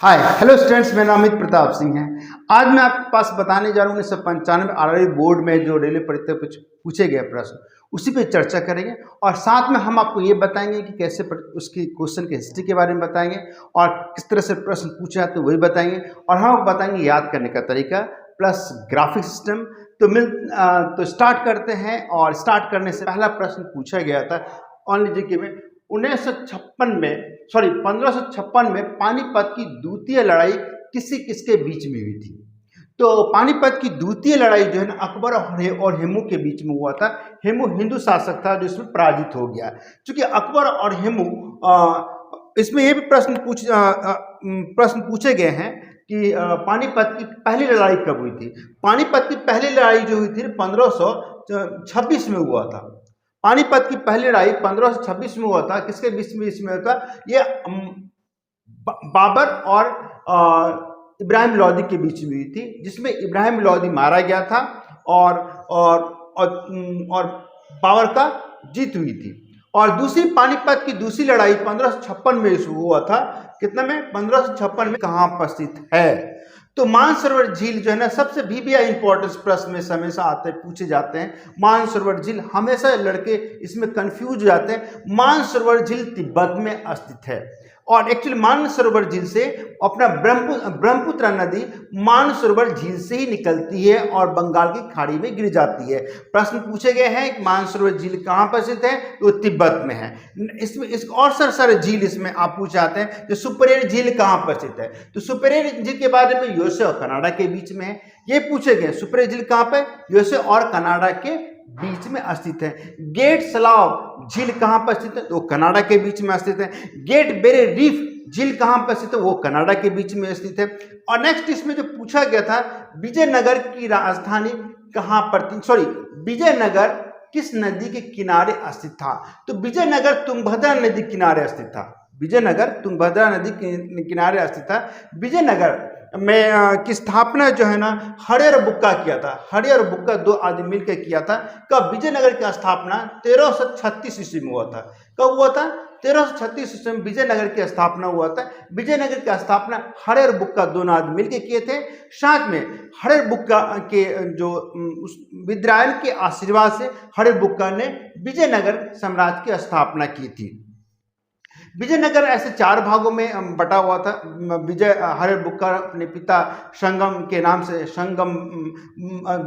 Hi hello students, मेरा नाम अमित प्रताप सिंह है। आज मैं आपके पास बताने जा रहा हूँ 1995 आरआरबी बोर्ड में जो रेलवे परीक्षा पूछे गए प्रश्न, उसी पे चर्चा करेंगे। और साथ में हम आपको ये बताएंगे कि कैसे उसकी क्वेश्चन की हिस्ट्री के बारे में बताएंगे और किस तरह से प्रश्न पूछे जाते हैं वही बताएंगे। और हम आपको बताएंगे याद करने का तरीका प्लस ग्राफिक सिस्टम। तो स्टार्ट करते हैं। और स्टार्ट करने से पहला प्रश्न पूछा गया था ऑनली जीके में 1556 में पानीपत की द्वितीय लड़ाई किसके बीच में हुई थी। तो पानीपत की द्वितीय लड़ाई जो है ना अकबर और हेमू के बीच में हुआ था। हेमू हिंदू शासक था जो इसमें पराजित हो गया। क्योंकि अकबर और हेमू इसमें ये भी प्रश्न पूछे गए हैं कि पानीपत की पहली लड़ाई कब हुई थी। पानीपत की पहली लड़ाई जो हुई थी 1526 में हुआ था। पानीपत की पहली लड़ाई 1526 में हुआ था। किसके बीच में हुआ था? ये बाबर और इब्राहिम लोदी के बीच में हुई थी, जिसमें इब्राहिम लोदी मारा गया था और बाबर का जीत हुई थी। और दूसरी पानीपत की दूसरी लड़ाई 1556 में हुआ था। कितना में? 1556 में। कहाँ पर स्थित है? तो मानसरोवर झील जो है ना सबसे वीवीआई इंपॉर्टेंस प्रश्न में हमेशा आते पूछे जाते हैं। मानसरोवर झील हमेशा लड़के इसमें कंफ्यूज हो जाते हैं। मानसरोवर झील तिब्बत में स्थित है। और एक्चुअली मानसरोवर झील से अपना ब्रह्मपुत्र नदी मानसरोवर झील से ही निकलती है और बंगाल की खाड़ी में गिर जाती है। प्रश्न पूछे गए हैं कि मानसरोवर झील कहाँ पर स्थित है, तो तिब्बत में है। इसमें और सारे झील इसमें आप पूछ जाते हैं। तो सुपरेर झील कहाँ पर स्थित है, तो सुपरेर झील के बारे में यूएसए और कनाडा के बीच में है। ये पूछे गए सुपरेर झील कहाँ पे, यूएसए और कनाडा के बीच में स्थित है। गेट सलाव झील कहाँ पर स्थित है, तो कनाडा के बीच में स्थित है। गेट बेरे रीफ झील कहाँ पर स्थित है, वो कनाडा के बीच में स्थित है। और नेक्स्ट इसमें जो पूछा गया था विजयनगर की राजधानी कहाँ पर थी, विजयनगर किस नदी के किनारे स्थित था, तो विजयनगर तुंगभद्रा नदी किनारे स्थित था। विजयनगर तुंगभद्रा नदी के किनारे स्थित था। विजयनगर में की स्थापना जो है ना हरिहर बुक्का किया था। हरिहर बुक्का दो आदमी मिलकर किया था। कब? विजयनगर की स्थापना 1336 ईस्वी में हुआ था। कब हुआ था? 1336 ईस्वी में विजयनगर की स्थापना हुआ था। विजयनगर की स्थापना हरिहर बुक्का दोनों आदमी मिलकर किए थे। साथ में हरिहर बुक्का के जो उस विद्यायन के आशीर्वाद से हरिहर बुक्का ने विजयनगर साम्राज्य की स्थापना की थी। विजयनगर ऐसे 4 भागों में बटा हुआ था। हरिहर बुक्का अपने पिता संगम के नाम से संगम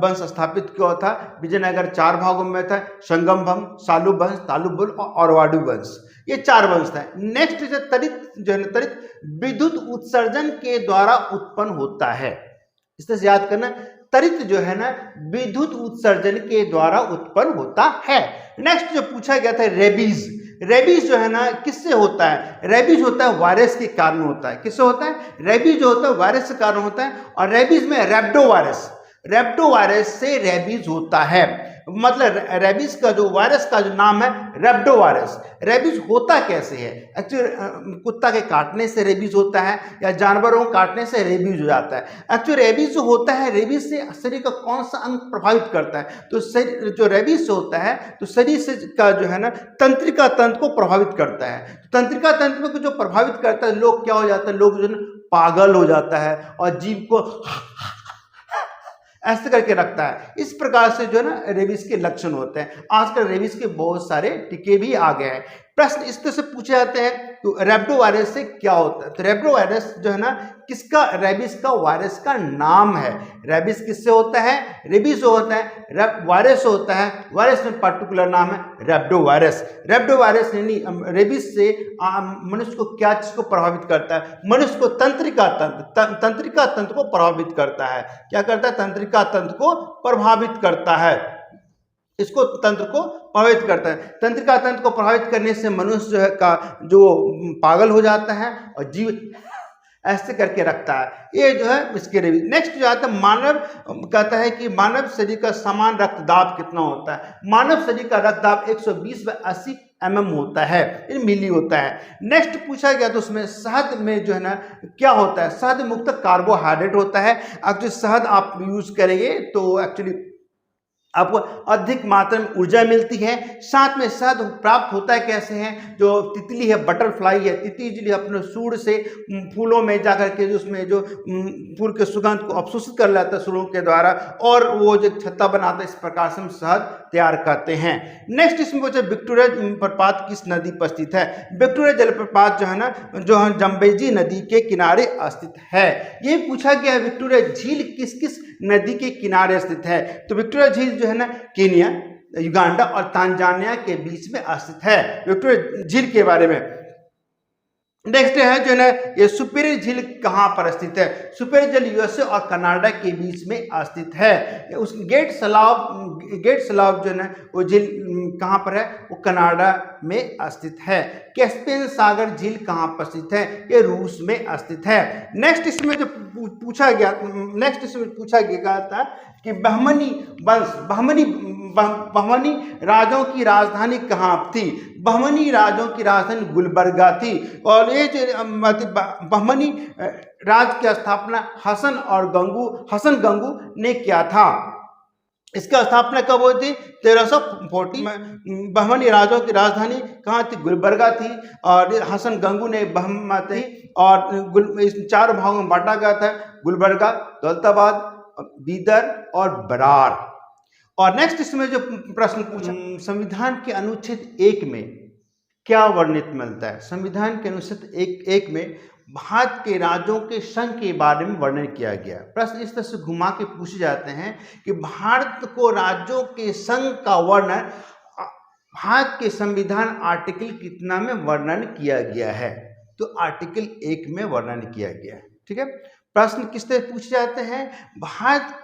वंश स्थापित किया था। विजयनगर 4 भागों में था, संगम वंश, सालु वंश, तालुबुल और वाडु वंश, ये 4 वंश था। नेक्स्ट तरित विद्युत उत्सर्जन के द्वारा उत्पन्न होता है। इस तरह से याद करना, तरित जो है ना विद्युत उत्सर्जन के द्वारा उत्पन्न होता है। नेक्स्ट जो पूछा गया था रेबीज। रेबीज जो है ना किससे होता है? रेबीज होता है वायरस के कारण होता है। किससे होता है? रेबीज जो होता है वायरस के कारण होता है। और रेबीज में रेप्टो वायरस से रेबीज होता है। मतलब रेबीज का जो वायरस का जो नाम है रेप्टो वायरस। रेबीज होता कैसे है? एक्चुअली कुत्ता के काटने से रेबीज होता है या जानवरों को काटने से रेबीज हो जाता है। एक्चुअली रेबीज जो होता है, रेबीज से शरीर का कौन सा अंग प्रभावित करता है, तो शरीर जो रेबीज से होता है तो शरीर से का जो है ना तंत्रिका तंत्र को प्रभावित करता है। तंत्रिका तंत्र को जो प्रभावित करता है, लोग क्या हो जाता है, लोग जो है पागल हो जाता है और जीभ को ऐसे करके रखता है। इस प्रकार से जो है ना रेबीज के लक्षण होते हैं। आजकल रेबीज के बहुत सारे टीके भी आ गए हैं। प्रश्न इस तरह से पूछे जाते हैं तो रेप्टो वायरस से क्या होता है, तो रेप्टो वायरस जो है ना किसका, रेबीज का वायरस का नाम है। रेबीज किससे होता है? रेबीज होता है वायरस होता है। वायरस में पर्टिकुलर नाम है रेप्टो वायरस। रेप्टो वायरस यानी रेबीज से मनुष्य को क्या चीज को प्रभावित करता है? मनुष्य को तंत्रिका तंत्र को प्रभावित करता है। क्या करता है? तंत्रिका तंत्र को प्रभावित करता है। इसको तंत्र को प्रभावित करता है। तंत्रिका तंत्र को प्रभावित करने से मनुष्य जो है का जो पागल हो जाता है और जीव ऐसे करके रखता है। ये जो है इसके रेबीज। नेक्स्ट जो आता है मानव, कहता है कि मानव शरीर का समान रक्तदाब कितना होता है। मानव शरीर का रक्तदाब 120/80 mm होता है, मिली होता है। नेक्स्ट पूछा गया तो उसमें शहद में जो है ना क्या होता है? शहद मुक्त कार्बोहाइड्रेट होता है। अब जो शहद आप यूज करेंगे तो एक्चुअली आपको अधिक मात्रा में ऊर्जा मिलती है। साथ में शहद प्राप्त होता है कैसे है, जो तितली है, बटरफ्लाई है, तितली अपने सूंड से फूलों में जाकर के उसमें जो फूल के सुगंध को अवशोषित कर लेता है सूंडों के द्वारा, और वो जो छत्ता बनाता है, इस प्रकार से हम शहद तैयार करते हैं। नेक्स्ट इसमें पूछा विक्टोरिया जलप्रपात किस नदी पर स्थित है। विक्टोरिया जलप्रपात जो है ना, जो है जम्बेजी नदी के किनारे स्थित है। ये पूछा गया है विक्टोरिया झील किस किस नदी के किनारे स्थित है। तो विक्टोरिया झील जो है ना, केनिया, युगांडा और तांजानिया के बीच में स्थित है, विक्टोरिया झील के बारे में। नेक्स्ट है जो है ये सुपेरियर झील कहाँ पर स्थित है। सुपेरियर झील यूएसए और कनाडा के बीच में स्थित है। उस गेट सलाव जो है ना, वो झील कहाँ पर है, वो कनाडा में स्थित है। कैस्पियन सागर झील कहाँ पर स्थित है, ये रूस में स्थित है। नेक्स्ट इसमें जो पूछा गया था कि बहमनी राजाओं की राजधानी कहाँ थी। बहमनी राजाओं की राजधानी गुलबर्गा थी, और ये जो बहमनी राज की स्थापना हसन गंगू ने किया था। इसका स्थापना कब हुई थी, 1340 में। बहमनी राजाओं की राजधानी कहाँ थी, गुलबर्गा थी, और हसन गंगू ने बहमती और इस 4 भागों में बांटा गया था, गुलबर्गा, दौलताबाद, बीदर और बरार। और नेक्स्ट इसमें जो प्रश्न पूछा, संविधान के अनुच्छेद 1 में क्या वर्णित मिलता है। संविधान के अनुच्छेद 1 में भारत के राज्यों के संघ के बारे में वर्णन किया गया। प्रश्न इस तरह से घुमा के पूछे जाते हैं कि भारत को राज्यों के संघ का वर्णन भारत के संविधान आर्टिकल कितना में वर्णन किया गया है। तो आर्टिकल 1 में वर्णन किया गया है। ठीक है, प्रश्न किस तरह पूछे जाते हैं, भारत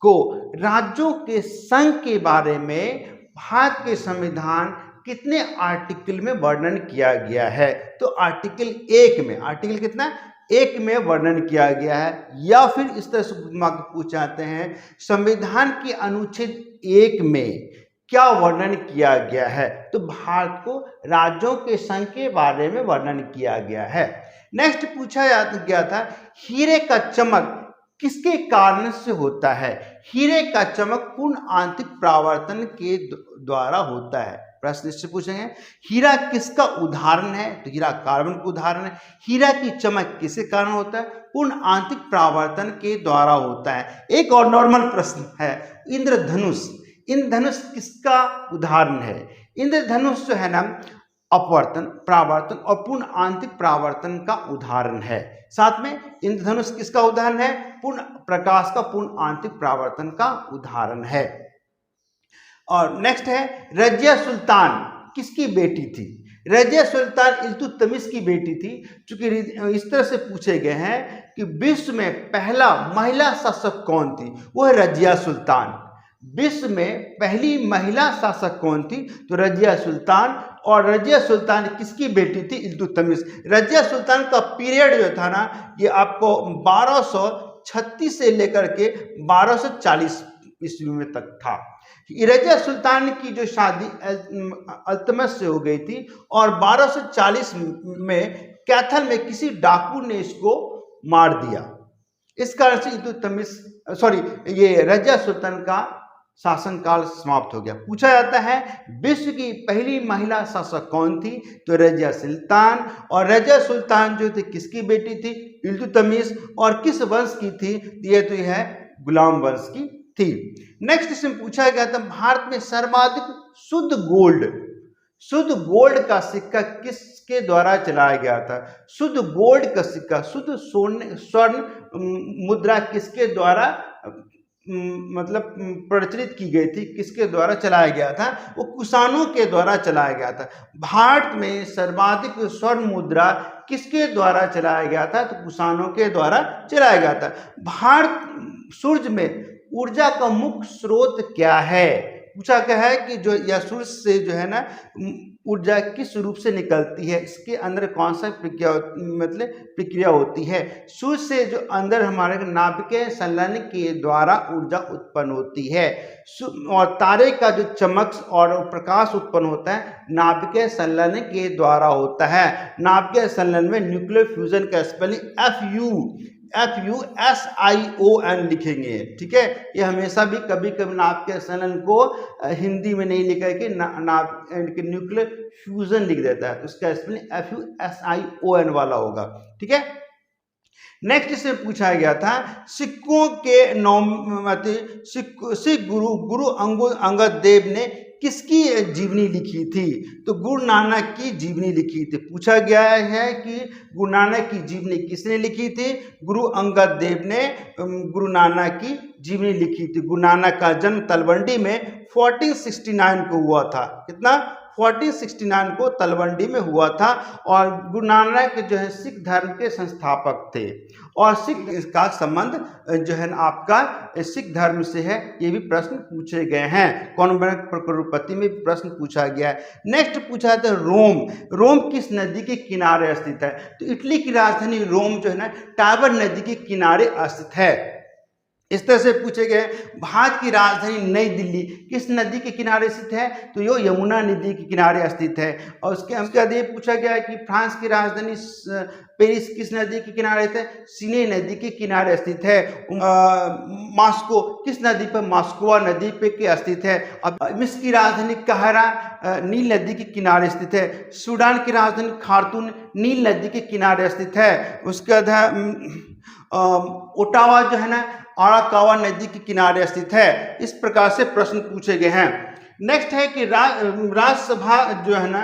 को राज्यों के संघ के बारे में भारत के संविधान कितने आर्टिकल में वर्णन किया गया है। तो आर्टिकल 1 में, आर्टिकल कितना, 1 में वर्णन किया गया है। या फिर इस तरह से पूछ जाते हैं, संविधान के अनुच्छेद 1 में क्या वर्णन किया गया है। तो भारत को राज्यों के संघ के बारे में वर्णन किया गया है। नेक्स्ट पूछा गया था, हीरे का चमक किसके कारण से होता है। हीरे का चमक पूर्ण आंतरिक परावर्तन के द्वारा होता है। प्रश्न इससे पूछेंगे, हीरा किसका उदाहरण है। तो हीरा कार्बन का उदाहरण है। हीरा की चमक किसके कारण होता है, पूर्ण आंतरिक परावर्तन के द्वारा होता है। एक और नॉर्मल प्रश्न है, इंद्रधनुष, इंद्रधनुष किसका उदाहरण है। इंद्रधनुष जो है ना, अपवर्तन, परावर्तन और पूर्ण आंतरिक परावर्तन का उदाहरण है। साथ में इंद्रधनुष किसका उदाहरण है, पूर्ण प्रकाश का पूर्ण आंतरिक परावर्तन का उदाहरण है। और नेक्स्ट है, रजिया सुल्तान किसकी बेटी थी। रजिया सुल्तान इल्तुतमिश की बेटी थी। चूंकि इस तरह से पूछे गए हैं कि विश्व में पहला महिला शासक कौन थी, वो है रजिया सुल्तान। विश्व में पहली महिला शासक कौन थी, तो रजिया सुल्तान। और रजिया सुल्तान किसकी बेटी थी, इल्तुतमिश। रजिया सुल्तान का पीरियड जो था ना, ये आपको 1236 से लेकर के 1240 ईस्वी में तक था। रजिया सुल्तान की जो शादी इल्तुतमिश से हो गई थी, और 1240 में कैथल में किसी डाकू ने इसको मार दिया। इस कारण से ये रजिया सुल्तान का शासनकाल समाप्त हो गया। पूछा जाता है, विश्व की पहली महिला शासक कौन थी, तो रजिया सुल्तान। और रजिया सुल्तान जो थी किसकी बेटी थी, इल्तुतमिश। और किस वंश की थी, तो यह है गुलाम वंश की थी। नेक्स्ट इसमें पूछा गया था, भारत में सर्वाधिक शुद्ध गोल्ड का सिक्का किसके द्वारा चलाया गया था। शुद्ध गोल्ड का सिक्का, शुद्ध स्वर्ण मुद्रा किसके द्वारा प्रचलित की गई थी, किसके द्वारा चलाया गया था, वो कुषाणों के द्वारा चलाया गया था। भारत में सर्वाधिक स्वर्ण मुद्रा किसके द्वारा चलाया गया था, तो कुषाणों के द्वारा चलाया गया था। भारत सूर्य में ऊर्जा का मुख्य स्रोत क्या है। पूछा क्या है कि जो या सूर्य से जो है ना ऊर्जा किस रूप से निकलती है, इसके अंदर कौन सा प्रक्रिया होती है। सूर्य से जो अंदर हमारे नाभिकीय संलयन के द्वारा ऊर्जा उत्पन्न होती है। और तारे का जो चमक और प्रकाश उत्पन्न होता है नाभिकीय संलयन के द्वारा होता है। नाभिकीय संलयन में न्यूक्लियर फ्यूजन का स्पेलिंग FUSION लिखेंगे, ठीक है। ये हमेशा भी कभी कभी नाभ के संलयन को हिंदी में नहीं लिखा है कि नाभ के न्यूक्लियर फ्यूजन लिख देता है, तो उसका स्पेलिंग FUSION वाला होगा, ठीक है। नेक्स्ट इसमें पूछा गया था सिखों के सिख गुरु अंगद देव ने किसकी जीवनी लिखी थी? तो गुरु नानक की जीवनी लिखी थी। पूछा गया है कि गुरु नानक की जीवनी किसने लिखी थी? गुरु अंगद देव ने गुरु नानक की जीवनी लिखी थी। गुरु नानक का जन्म तलवंडी में 1469 को हुआ था। कितना? 1469 को तलवंडी में हुआ था। और गुरु नानक जो है सिख धर्म के संस्थापक थे और सिख का संबंध जो है ना आपका सिख धर्म से है। ये भी प्रश्न पूछे गए हैं। कौरव करोड़पति में प्रश्न पूछा गया है। नेक्स्ट पूछा था रोम। रोम किस नदी के किनारे स्थित है? तो इटली की राजधानी रोम जो है ना टाबर नदी के किनारे स्थित है। इस तरह से पूछे गए भारत की राजधानी नई दिल्ली किस नदी के किनारे स्थित है? तो यो यमुना नदी के किनारे स्थित है। और उसके बाद ये पूछा गया कि फ्रांस की राजधानी पेरिस किस नदी के किनारे स्थित है? सीने नदी के किनारे स्थित है। मॉस्को किस नदी पर? मॉस्कोवा नदी पे के स्थित है। अब मिस्र की राजधानी काहिरा नील नदी के किनारे स्थित है। सूडान की राजधानी खार्तूम नील नदी के किनारे स्थित है। उसके बाद ओटावा जो है ना आराकावा नदी के किनारे स्थित है। इस प्रकार से प्रश्न पूछे गए हैं। नेक्स्ट है कि राज्यसभा जो है ना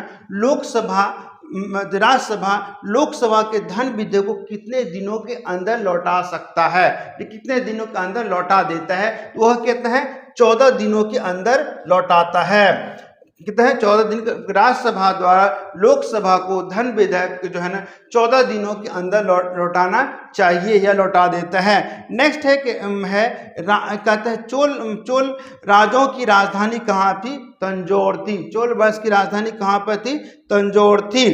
राज्यसभा लोकसभा के धन विधेयक को कितने दिनों के अंदर लौटा सकता है? कितने दिनों के अंदर लौटा देता है? तो वह कहता है 14 दिनों के अंदर लौटाता है। कितना है? 14 दिन। राज्यसभा द्वारा लोकसभा को धन विधेयक जो है ना 14 दिनों के अंदर लौटाना चाहिए या लौटा देता है। नेक्स्ट है कि कहते हैं चोल राजाओं की राजधानी कहाँ थी? तंजौर थी। चोल वंश की राजधानी कहाँ पर थी? तंजौर थी।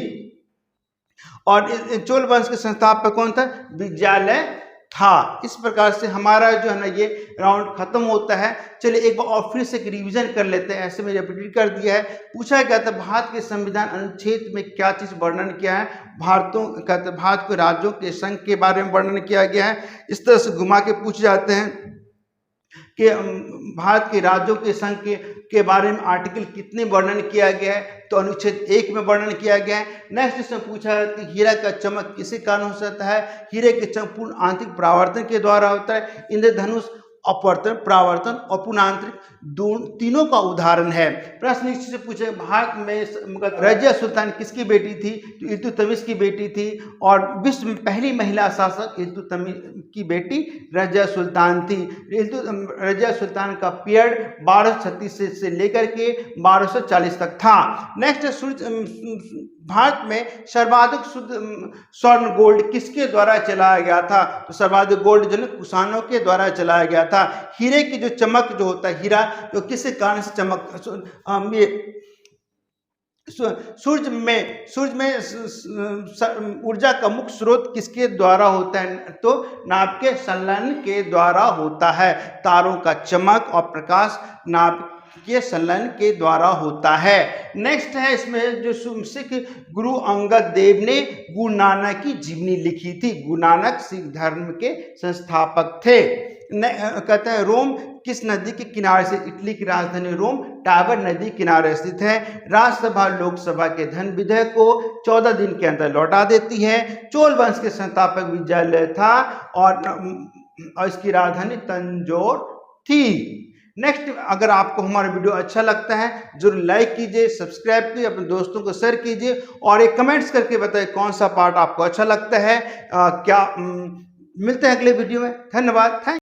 और चोल वंश के संस्थापक कौन था? विजयालय था। इस प्रकार से हमारा जो है ना ये राउंड खत्म होता है। चलिए एक बार और फिर से एक रिवीजन कर लेते हैं। ऐसे में रिपीट कर दिया है। पूछा गया था भारत के संविधान अनुच्छेद में क्या चीज वर्णन किया है? भारत के राज्यों के संघ के बारे में वर्णन किया गया है। इस तरह से घुमा के पूछ जाते हैं कि भारत के राज्यों के संघ के बारे में आर्टिकल कितने वर्णन किया गया है? तो अनुच्छेद 1 में वर्णन किया गया है। नेक्स्ट इसमें पूछा है कि हीरा का चमक किसी कारण हो सकता है? हीरे के चमक पूर्ण आंतरिक परावर्तन के द्वारा होता है। इंद्रधनुष अपवर्तन, परावर्तन और पूर्णांतरिक तीनों का उदाहरण है। प्रश्न से पूछे भारत में रजिया सुल्तान किसकी बेटी थी? तो इल्तुतमिश की बेटी थी। और विश्व में पहली महिला शासक इल्तुतमिश की बेटी रजिया सुल्तान थी। रजिया सुल्तान का पीरियड 1236 से लेकर के 1240 तक था। नेक्स्ट भारत में सर्वाधिक शुद्ध स्वर्ण गोल्ड किसके द्वारा चलाया गया था? तो सर्वाधिक गोल्ड जो है कुषाणों के द्वारा चलाया गया था। हीरे की जो चमक जो होता है, हीरा जो किस कारण से चमक, सूर्य में ऊर्जा का मुख्य स्रोत किसके द्वारा होता है? तो नाभ के संलयन के द्वारा होता है। तारों का चमक और प्रकाश नाभ के संलयन के द्वारा होता है। नेक्स्ट है इसमें जो सिख गुरु अंगद देव ने गुरु नानक की जीवनी लिखी थी। गुरु नानक सिख धर्म के संस्थापक थे। कहते हैं रोम किस नदी के किनारे से? इटली की राजधानी रोम टाबर नदी किनारे स्थित है। राज्यसभा लोकसभा के धन विधेयक को 14 दिन के अंदर लौटा देती है। चोल वंश के संस्थापक विजयालय था और इसकी राजधानी तंजौर थी। नेक्स्ट, अगर आपको हमारा वीडियो अच्छा लगता है जरूर लाइक कीजिए, सब्सक्राइब कीजिए, अपने दोस्तों को शेयर कीजिए और एक कमेंट्स करके बताइए कौन सा पार्ट आपको अच्छा लगता है। मिलते हैं अगले वीडियो में। धन्यवाद।